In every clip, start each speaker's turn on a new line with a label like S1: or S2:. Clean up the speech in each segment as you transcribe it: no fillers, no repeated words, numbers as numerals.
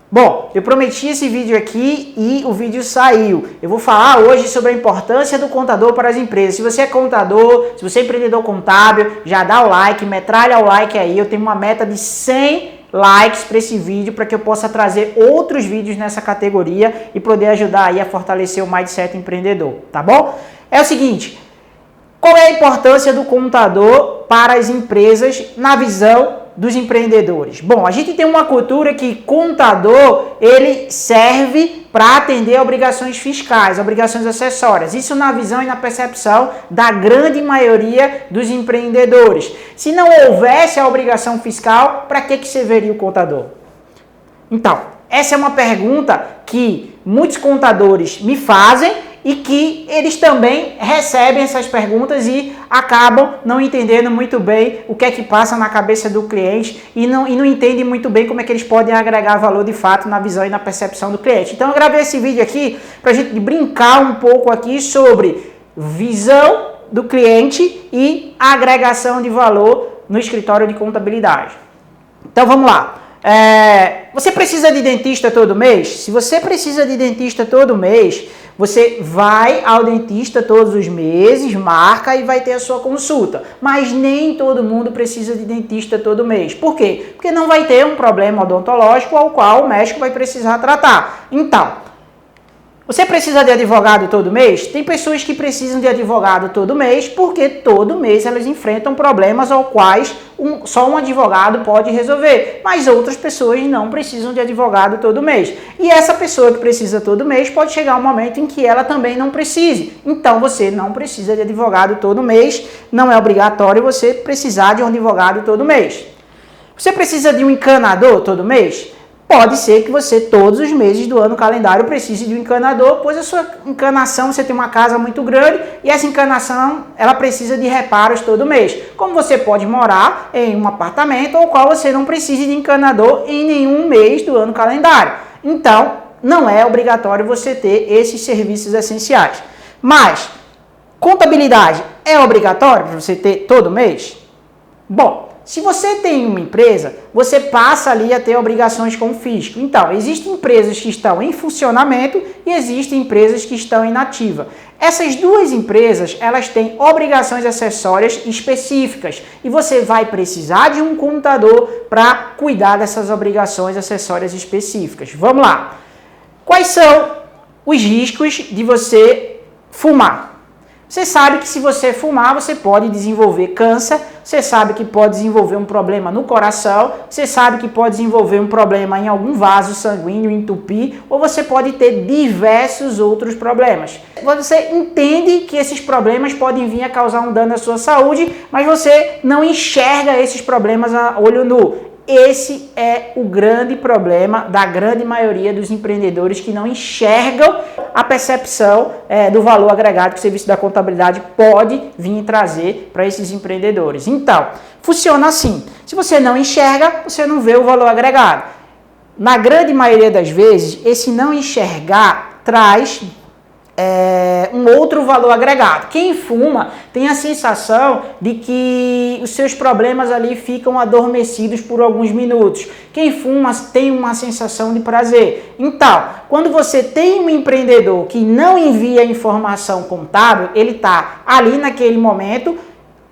S1: Bom, eu prometi esse vídeo aqui e o vídeo saiu. Eu vou falar hoje sobre a importância do contador para as empresas. Se você é contador, se você é empreendedor contábil, já dá o like, metralha o like aí. Eu tenho uma meta de 100 likes para esse vídeo para que eu possa trazer outros vídeos nessa categoria e poder ajudar aí a fortalecer o mindset empreendedor, tá bom? É o seguinte, qual é a importância do contador para as empresas na visão dos empreendedores? Bom, a gente tem uma cultura que contador, ele serve para atender obrigações fiscais, obrigações acessórias. Isso na visão e na percepção da grande maioria dos empreendedores. Se não houvesse a obrigação fiscal, para que serviria o contador? Então, essa é uma pergunta que muitos contadores me fazem e que eles também recebem essas perguntas e acabam não entendendo muito bem o que é que passa na cabeça do cliente e não entendem muito bem como é que eles podem agregar valor de fato na visão e na percepção do cliente. Então eu gravei esse vídeo aqui para a gente brincar um pouco aqui sobre visão do cliente e agregação de valor no escritório de contabilidade. Então vamos lá. Você precisa de dentista todo mês? Se você precisa de dentista todo mês, você vai ao dentista todos os meses, marca e vai ter a sua consulta. Mas nem todo mundo precisa de dentista todo mês. Por quê? Porque não vai ter um problema odontológico ao qual o médico vai precisar tratar. Então, você precisa de advogado todo mês? Tem pessoas que precisam de advogado todo mês porque todo mês elas enfrentam problemas aos quais só um advogado pode resolver. Mas outras pessoas não precisam de advogado todo mês. E essa pessoa que precisa todo mês pode chegar um momento em que ela também não precise. Então você não precisa de advogado todo mês. Não é obrigatório você precisar de um advogado todo mês. Você precisa de um encanador todo mês? Pode ser que você, todos os meses do ano calendário, precise de um encanador, pois a sua encanação, você tem uma casa muito grande e essa encanação, ela precisa de reparos todo mês. Como você pode morar em um apartamento ao qual você não precisa de encanador em nenhum mês do ano calendário. Então, não é obrigatório você ter esses serviços essenciais. Mas, contabilidade é obrigatório para você ter todo mês? Bom, se você tem uma empresa, você passa ali a ter obrigações com o fisco. Então, existem empresas que estão em funcionamento e existem empresas que estão inativas. Essas duas empresas, elas têm obrigações acessórias específicas e você vai precisar de um contador para cuidar dessas obrigações acessórias específicas. Vamos lá. Quais são os riscos de você fumar? Você sabe que se você fumar, você pode desenvolver câncer, você sabe que pode desenvolver um problema no coração, você sabe que pode desenvolver um problema em algum vaso sanguíneo, entupir, ou você pode ter diversos outros problemas. Você entende que esses problemas podem vir a causar um dano à sua saúde, mas você não enxerga esses problemas a olho nu. Esse é o grande problema da grande maioria dos empreendedores que não enxergam a percepção do valor agregado que o serviço da contabilidade pode vir trazer para esses empreendedores. Então, funciona assim. Se você não enxerga, você não vê o valor agregado. Na grande maioria das vezes, esse não enxergar traz um outro valor agregado. Quem fuma tem a sensação de que os seus problemas ali ficam adormecidos por alguns minutos. Quem fuma tem uma sensação de prazer. Então, quando você tem um empreendedor que não envia informação contábil, ele está ali naquele momento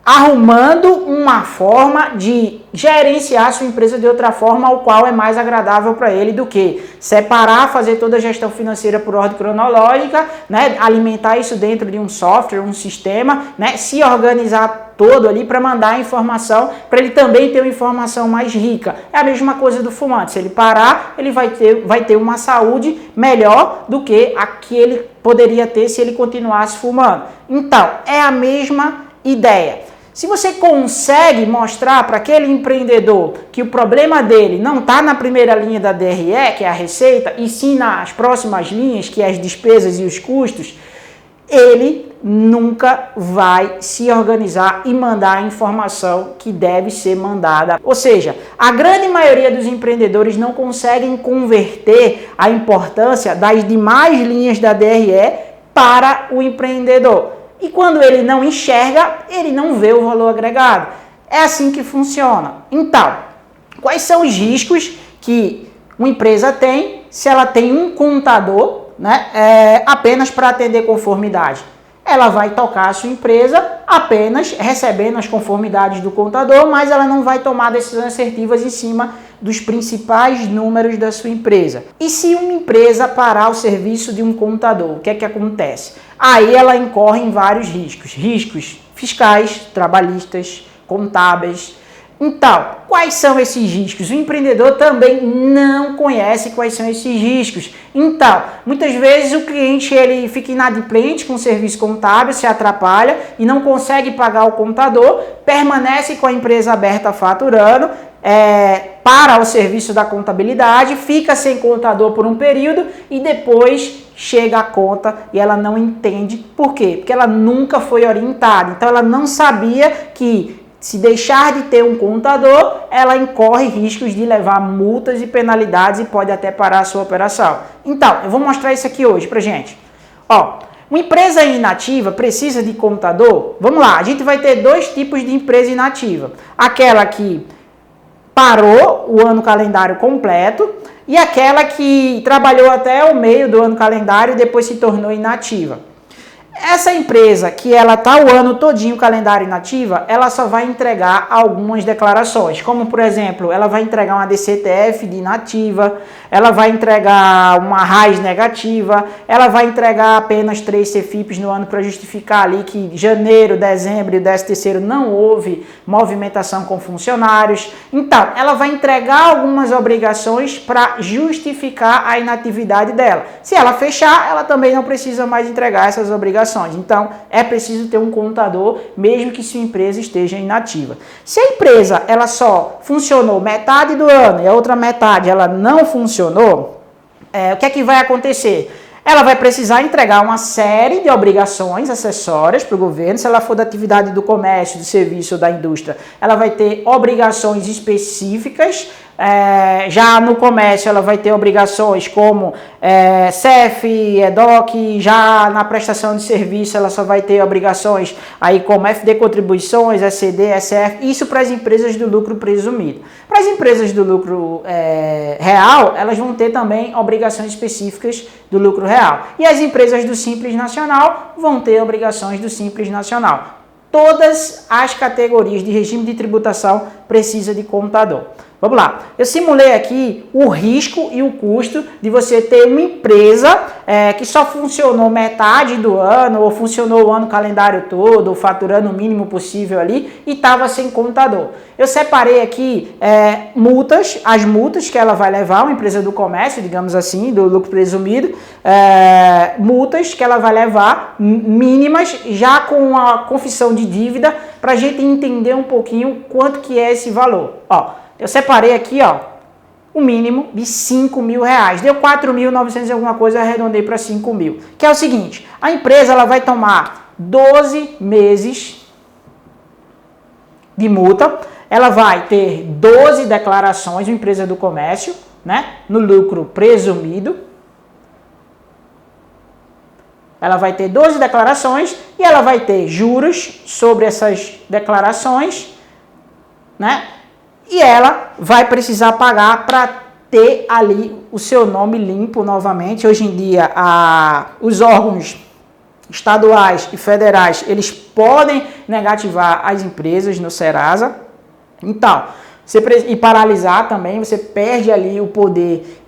S1: arrumando uma forma de gerenciar a sua empresa de outra forma, ao qual é mais agradável para ele do que separar, fazer toda a gestão financeira por ordem cronológica, né, alimentar isso dentro de um software, um sistema, né, se organizar todo ali para mandar a informação, para ele também ter uma informação mais rica. É a mesma coisa do fumante. Se ele parar, ele vai ter uma saúde melhor do que a que ele poderia ter se ele continuasse fumando. Então, é a mesma ideia. Se você consegue mostrar para aquele empreendedor que o problema dele não está na primeira linha da DRE, que é a receita, e sim nas próximas linhas, que é as despesas e os custos, ele nunca vai se organizar e mandar a informação que deve ser mandada. Ou seja, a grande maioria dos empreendedores não conseguem converter a importância das demais linhas da DRE para o empreendedor. E quando ele não enxerga, ele não vê o valor agregado. É assim que funciona. Então, quais são os riscos que uma empresa tem se ela tem um contador, né, apenas para atender conformidade? Ela vai tocar a sua empresa apenas recebendo as conformidades do contador, mas ela não vai tomar decisões assertivas em cima dos principais números da sua empresa. E se uma empresa parar o serviço de um contador, o que é que acontece? Aí ela incorre em vários riscos. Riscos fiscais, trabalhistas, contábeis. Então, quais são esses riscos? O empreendedor também não conhece quais são esses riscos. Então, muitas vezes o cliente ele fica inadimplente com o serviço contábil, se atrapalha e não consegue pagar o contador, permanece com a empresa aberta faturando, para o serviço da contabilidade, fica sem contador por um período e depois chega a conta e ela não entende. Por quê? Porque ela nunca foi orientada. Então, ela não sabia que se deixar de ter um contador, ela incorre riscos de levar multas e penalidades e pode até parar a sua operação. Então, eu vou mostrar isso aqui hoje pra gente. Ó, uma empresa inativa precisa de contador? Vamos lá, a gente vai ter dois tipos de empresa inativa. Aquela que parou o ano calendário completo e aquela que trabalhou até o meio do ano calendário e depois se tornou inativa. Essa empresa que ela está o ano todinho calendário inativa, ela só vai entregar algumas declarações, como por exemplo, ela vai entregar uma DCTF de inativa, ela vai entregar uma RAIS negativa, ela vai entregar apenas 3 CFIPs no ano para justificar ali que janeiro, dezembro e 13º não houve movimentação com funcionários. Então, ela vai entregar algumas obrigações para justificar a inatividade dela. Se ela fechar, ela também não precisa mais entregar essas obrigações. Então, é preciso ter um contador, mesmo que sua empresa esteja inativa. Se a empresa ela só funcionou metade do ano e a outra metade ela não funcionou, o que é que vai acontecer? Ela vai precisar entregar uma série de obrigações acessórias para o governo. Se ela for da atividade do comércio, do serviço ou da indústria, ela vai ter obrigações específicas. Já no comércio ela vai ter obrigações como CEF, EDOC, já na prestação de serviço ela só vai ter obrigações aí como FD contribuições, ECD, ECF, isso para as empresas do lucro presumido. Para as empresas do lucro real, elas vão ter também obrigações específicas do lucro real. E as empresas do Simples Nacional vão ter obrigações do Simples Nacional. Todas as categorias de regime de tributação precisam de contador. Vamos lá, eu simulei aqui o risco e o custo de você ter uma empresa que só funcionou metade do ano, ou funcionou o ano calendário todo, ou faturando o mínimo possível ali, e estava sem contador. Eu separei aqui as multas que ela vai levar, uma empresa do comércio, digamos assim, do lucro presumido, multas que ela vai levar, mínimas, já com a confissão de dívida, para a gente entender um pouquinho quanto que é esse valor. Ó, eu separei aqui, ó, o mínimo de R$5.000. Deu 4.900 e alguma coisa, eu arredondei para 5.000. Que é o seguinte, a empresa ela vai tomar 12 meses de multa, ela vai ter 12 declarações, uma empresa do comércio, né, no lucro presumido. Ela vai ter 12 declarações e ela vai ter juros sobre essas declarações, né? E ela vai precisar pagar para ter ali o seu nome limpo novamente. Hoje em dia, os órgãos estaduais e federais, eles podem negativar as empresas no Serasa. Então, e paralisar também, você perde ali o poder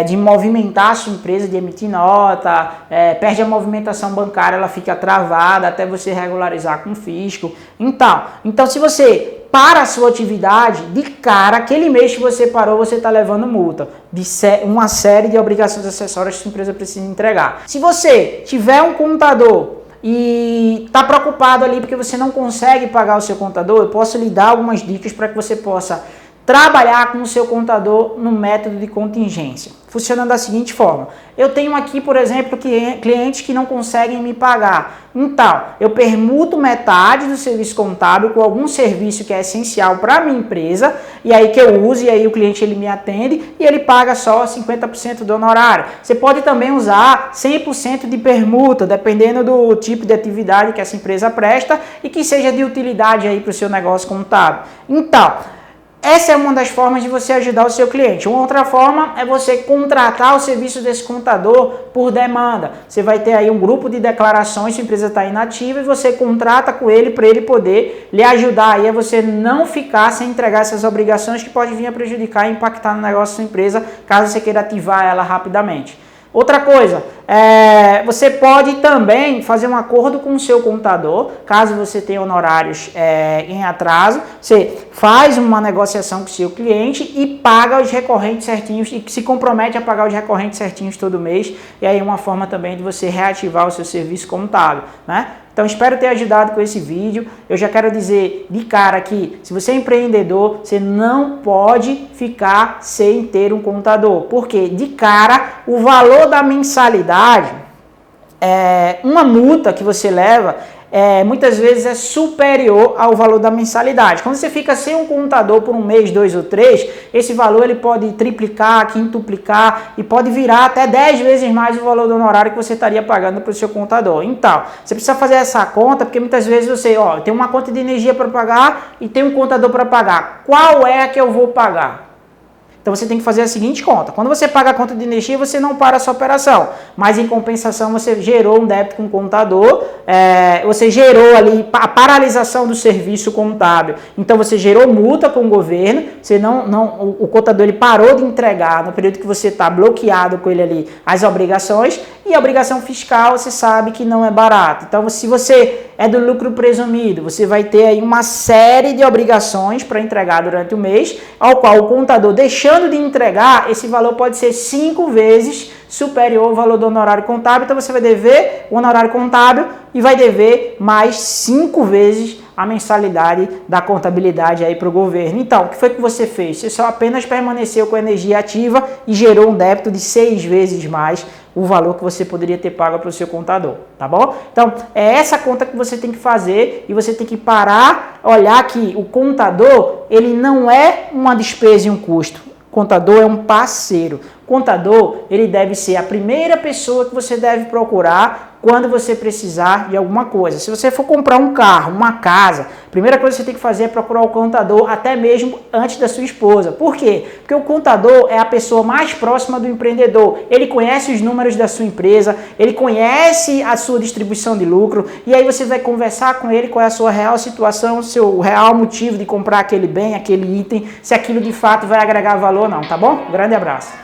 S1: de movimentar a sua empresa, de emitir nota, perde a movimentação bancária, ela fica travada até você regularizar com o fisco. Então se você para a sua atividade, de cara, aquele mês que você parou, você está levando multa de uma série de obrigações acessórias que a sua empresa precisa entregar. Se você tiver um contador e está preocupado ali porque você não consegue pagar o seu contador, eu posso lhe dar algumas dicas para que você possa trabalhar com o seu contador no método de contingência. Funcionando da seguinte forma, eu tenho aqui, por exemplo, clientes que não conseguem me pagar. Então, eu permuto metade do serviço contábil com algum serviço que é essencial para a minha empresa, e aí que eu uso, e aí o cliente ele me atende, e ele paga só 50% do honorário. Você pode também usar 100% de permuta, dependendo do tipo de atividade que essa empresa presta, e que seja de utilidade aí para o seu negócio contábil. Então, essa é uma das formas de você ajudar o seu cliente. Uma outra forma é você contratar o serviço desse contador por demanda. Você vai ter aí um grupo de declarações, se a empresa está inativa, e você contrata com ele para ele poder lhe ajudar aí a você não ficar sem entregar essas obrigações que pode vir a prejudicar e impactar no negócio da sua empresa, caso você queira ativar ela rapidamente. Outra coisa, você pode também fazer um acordo com o seu contador, caso você tenha honorários em atraso, você faz uma negociação com o seu cliente e paga os recorrentes certinhos, e se compromete a pagar os recorrentes certinhos todo mês, e aí é uma forma também de você reativar o seu serviço contábil, né? Então, espero ter ajudado com esse vídeo. Eu já quero dizer de cara que, se você é empreendedor, você não pode ficar sem ter um contador. Porque, de cara, o valor da mensalidade, uma multa que você leva, muitas vezes é superior ao valor da mensalidade. Quando você fica sem um contador por um mês, 2 ou 3, esse valor ele pode triplicar, quintuplicar e pode virar até 10 vezes mais o valor do honorário que você estaria pagando para o seu contador. Então, você precisa fazer essa conta, porque muitas vezes você tem uma conta de energia para pagar e tem um contador para pagar. Qual é a que eu vou pagar? Então você tem que fazer a seguinte conta. Quando você paga a conta de energia, você não para a sua operação. Mas em compensação, você gerou um débito com o contador, você gerou ali a paralisação do serviço contábil. Então você gerou multa com o governo, o contador ele parou de entregar no período que você está bloqueado com ele ali as obrigações, e a obrigação fiscal você sabe que não é barato. Então se você é do lucro presumido, você vai ter aí uma série de obrigações para entregar durante o mês, ao qual o contador, deixando de entregar, esse valor pode ser 5 vezes superior ao valor do honorário contábil. Então você vai dever o honorário contábil e vai dever mais 5 vezes a mensalidade da contabilidade aí para o governo. Então, o que foi que você fez? Você só apenas permaneceu com a energia ativa e gerou um débito de 6 vezes mais o valor que você poderia ter pago para o seu contador, tá bom? Então, é essa conta que você tem que fazer, e você tem que parar, olhar que o contador, ele não é uma despesa e um custo. O contador é um parceiro. O contador, ele deve ser a primeira pessoa que você deve procurar quando você precisar de alguma coisa. Se você for comprar um carro, uma casa, a primeira coisa que você tem que fazer é procurar o contador, até mesmo antes da sua esposa. Por quê? Porque o contador é a pessoa mais próxima do empreendedor. Ele conhece os números da sua empresa, ele conhece a sua distribuição de lucro, e aí você vai conversar com ele qual é a sua real situação, o seu real motivo de comprar aquele bem, aquele item, se aquilo de fato vai agregar valor ou não, tá bom? Um grande abraço.